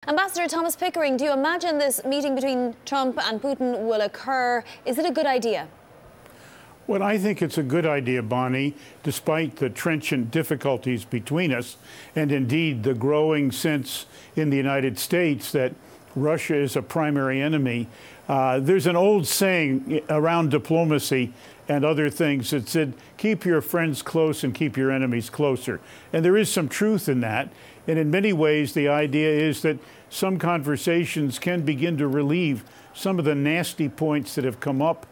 Ambassador Thomas Pickering, do you imagine this meeting between Trump and Putin will occur? Is it a good idea? Well, I think it's a good idea, Bonnie, despite the trenchant difficulties between us, and indeed the growing sense in the United States that Russia is a primary enemy. There's an old saying around diplomacy and other things that said, keep your friends close and keep your enemies closer. And there is some truth in that. And in many ways, the idea is that some conversations can begin to relieve some of the nasty points that have come up,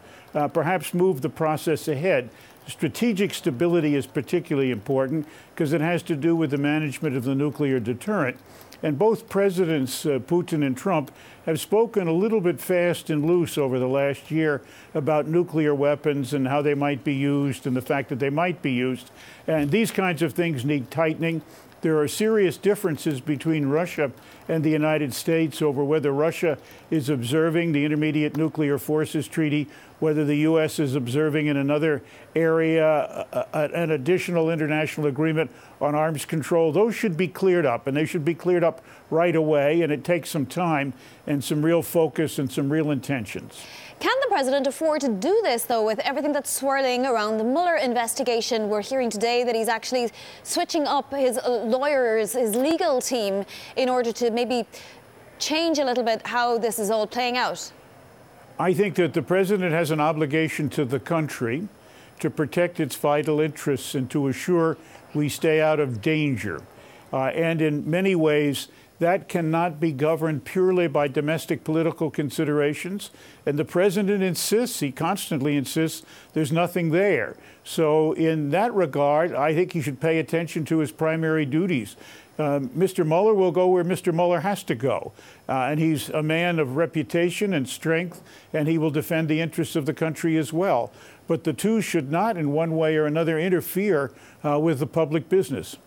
perhaps move the process ahead. Strategic stability is particularly important because it has to do with the management of the nuclear deterrent. And both presidents, Putin and Trump, have spoken a little bit fast and loose over the last year about nuclear weapons and how they might be used and the fact that they might be used. And these kinds of things need tightening. There are serious differences between Russia and the United States over whether Russia is observing the Intermediate Nuclear Forces Treaty, whether the U.S. is observing in another area an additional international agreement on arms control. Those should be cleared up, and they should be cleared up right away, and it takes some time and some real focus and some real intentions. Can the president afford to do this, though, with everything that's swirling around the Mueller investigation? We're hearing today that he's actually switching up his lawyers, his legal team, in order to maybe change a little bit how this is all playing out. I think that the president has an obligation to the country to protect its vital interests and to assure we stay out of danger. And in many ways, that cannot be governed purely by domestic political considerations. And the president insists, he constantly insists, there's nothing there. So in that regard, I think he should pay attention to his primary duties. Mr. Mueller will go where Mr. Mueller has to go. And he's a man of reputation and strength, and he will defend the interests of the country as well. But the two should not, in one way or another, interfere with the public business.